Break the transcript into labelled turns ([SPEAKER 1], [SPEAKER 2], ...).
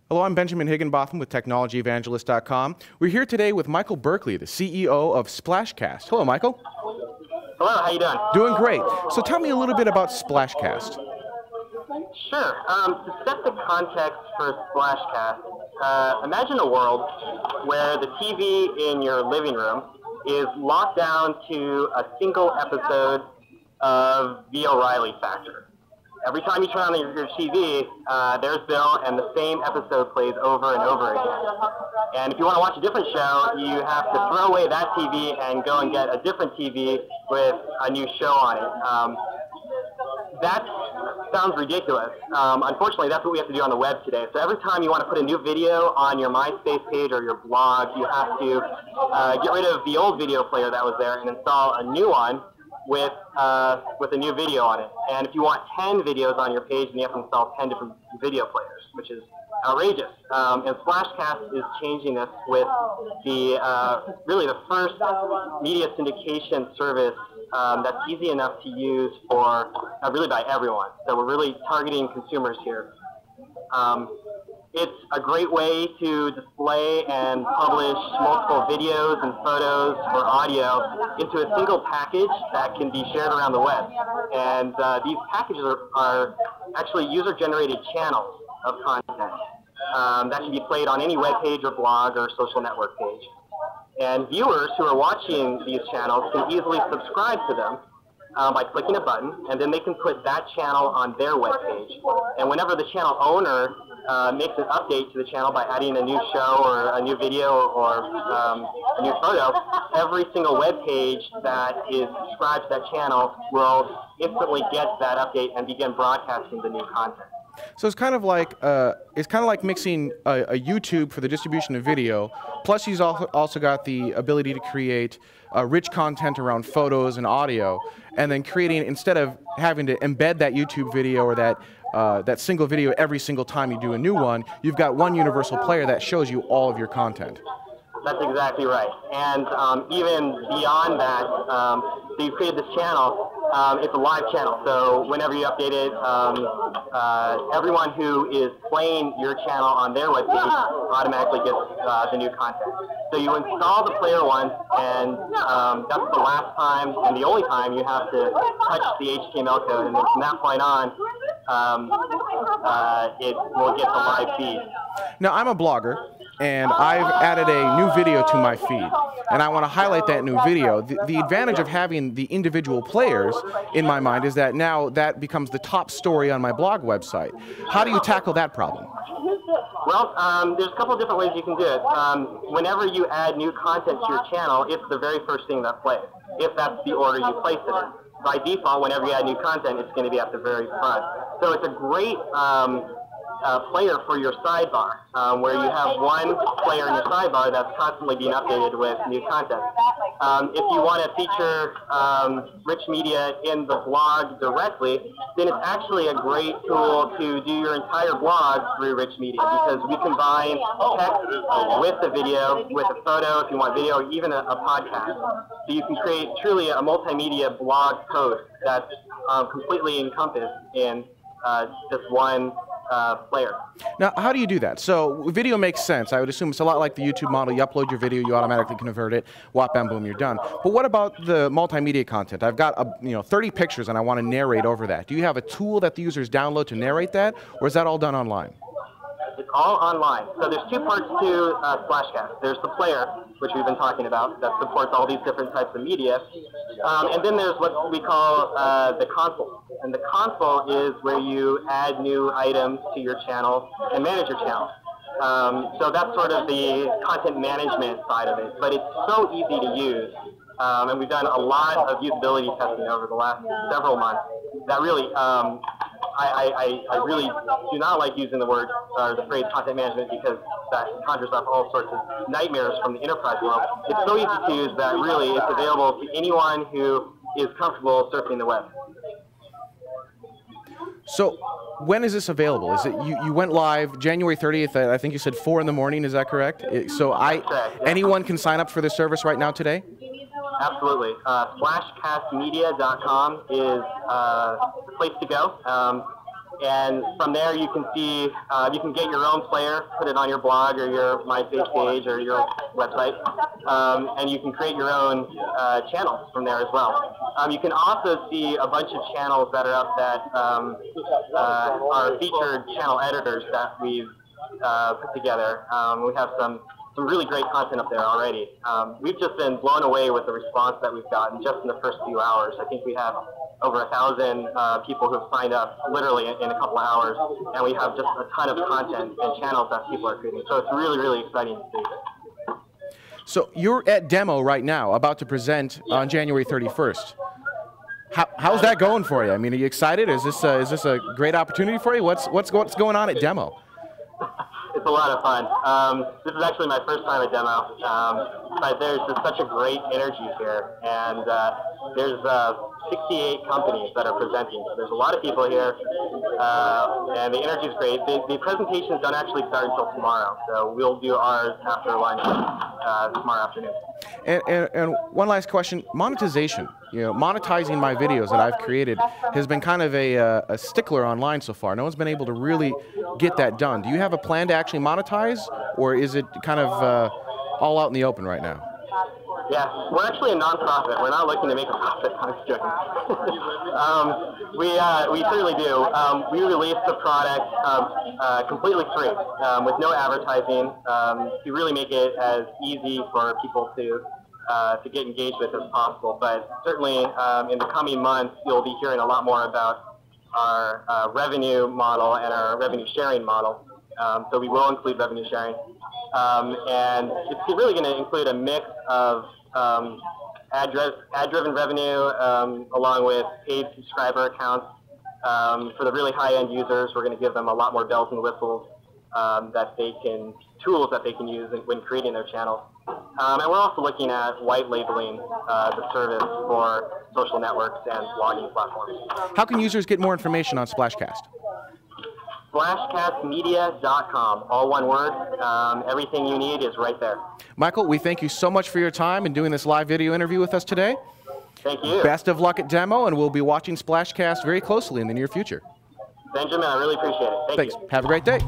[SPEAKER 1] Hello, I'm Benjamin Higginbotham with TechnologyEvangelist.com. We're here today with Michael Berkley, the CEO of SplashCast. Hello, Michael.
[SPEAKER 2] Hello, how you doing?
[SPEAKER 1] Doing great. So tell me a little bit about SplashCast.
[SPEAKER 2] Sure. To set the context for SplashCast, imagine a world where the TV in your living room is locked down to a single episode of The O'Reilly Factor. Every time you turn on your TV, there's Bill, and the same episode plays over and over again. And if you want to watch a different show, you have to throw away that TV and go and get a different TV with a new show on it. That sounds ridiculous. Unfortunately, that's what we have to do on the web today. So every time you want to put a new video on your MySpace page or your blog, you have to get rid of the old video player that was there and install a new one with a new video on it. And if you want 10 videos on your page, then you have to install 10 different video players, which is outrageous. And SplashCast is changing this with the really the first media syndication service that's easy enough to use for really by everyone. So we're really targeting consumers here. It's a great way to display and publish multiple videos and photos or audio into a single package that can be shared around the web. And these packages are actually user-generated channels of content that can be played on any web page or blog or social network page. And viewers who are watching these channels can easily subscribe to them by clicking a button, and then they can put that channel on their web page. And whenever the channel owner makes an update to the channel by adding a new show or a new video or a new photo, every single web page that is subscribed to that channel will instantly get that update and begin broadcasting the new content.
[SPEAKER 1] So it's kind of like mixing a YouTube for the distribution of video. Plus, he's also got the ability to create rich content around photos and audio, and then creating, instead of having to embed that YouTube video or that single video every single time you do a new one, you've got one universal player that shows you all of your content.
[SPEAKER 2] That's exactly right. And even beyond that, so you created this channel. It's a live channel, so whenever you update it, everyone who is playing your channel on their webpage automatically gets the new content. So you install the player once, and that's the last time and the only time you have to touch the HTML code, and then from that point on, it will get the live feed.
[SPEAKER 1] Now, I'm a blogger, and I've added a new video to my feed, and I want to highlight that new video. The advantage of having the individual players, in my mind, is that now that becomes the top story on my blog website. How do you tackle that problem?
[SPEAKER 2] Well, there's a couple of different ways you can do it. Whenever you add new content to your channel, it's the very first thing that plays, if that's the order you place it in. By default, whenever you add new content, it's going to be at the very front. So it's a great player for your sidebar, where you have one player in your sidebar that's constantly being updated with new content. If you want to feature rich media in the blog directly, then it's actually a great tool to do your entire blog through rich media, because we combine text with a video, with a photo if you want video, or even a podcast. So you can create truly a multimedia blog post that's completely encompassed in just one player.
[SPEAKER 1] Now, how do you do that? So video makes sense. I would assume it's a lot like the YouTube model. You upload your video, you automatically convert it, whop, bam, boom, you're done. But what about the multimedia content? I've got 30 pictures and I want to narrate over that. Do you have a tool that the users download to narrate that, or is that all done online?
[SPEAKER 2] It's all online. So there's two parts to SplashCast. There's the player, which we've been talking about, that supports all these different types of media. And then there's what we call the console. And the console is where you add new items to your channel and manage your channel. So that's sort of the content management side of it. But it's so easy to use. And we've done a lot of usability testing over the last several months that really I really do not like using the word or the phrase content management, because that conjures up all sorts of nightmares from the enterprise world. It's so easy to use that really it's available to anyone who is comfortable surfing the web.
[SPEAKER 1] So when is this available? Is it you went live January 30th? I think you said 4 in the morning. Is that correct? So anyone can sign up for this service right now today?
[SPEAKER 2] Absolutely. SplashCastmedia.com is the place to go. And from there, you can see, you can get your own player, put it on your blog or your MySpace page or your website, and you can create your own channels from there as well. You can also see a bunch of channels that are up that are featured channel editors that we've put together. We have some really great content up there already. We've just been blown away with the response that we've gotten just in the first few hours. I think we have over 1,000 people who have signed up literally in a couple of hours, and we have just a ton of content and channels that people are creating. So it's really, really exciting to see.
[SPEAKER 1] So you're at demo right now, about to present on January 31st. How's that going for you? I mean, are you excited? Is this a great opportunity for you? What's going on at demo?
[SPEAKER 2] It's a lot of fun. This is actually my first time at demo, but there's just such a great energy here, and there's 68 companies that are presenting. So there's a lot of people here, and the energy is great. The presentations don't actually start until tomorrow, so we'll do ours after lunch tomorrow afternoon.
[SPEAKER 1] And one last question: monetization. You know, monetizing my videos that I've created has been kind of a stickler online so far. No one's been able to really get that done. Do you have a plan to actually monetize, or is it kind of all out in the open right now?
[SPEAKER 2] Yeah, we're actually a non-profit. We're not looking to make a profit. I'm just joking. We certainly do. We release the product completely free, with no advertising, to really make it as easy for people to get engaged with as possible. But certainly in the coming months, you'll be hearing a lot more about our revenue model and our revenue sharing model. So we will include revenue sharing. And it's really going to include a mix of ad-driven revenue along with paid subscriber accounts. For the really high-end users, we're going to give them a lot more bells and whistles tools that they can use when creating their channels. And we're also looking at white labeling the service for social networks and blogging platforms.
[SPEAKER 1] How can users get more information on SplashCast?
[SPEAKER 2] SplashCastmedia.com, all one word. Everything you need is right there.
[SPEAKER 1] Michael, we thank you so much for your time and doing this live video interview with us today.
[SPEAKER 2] Thank you.
[SPEAKER 1] Best of luck at demo, and we'll be watching SplashCast very closely in the near future.
[SPEAKER 2] Benjamin, I really appreciate it. Thanks.
[SPEAKER 1] Have a great day.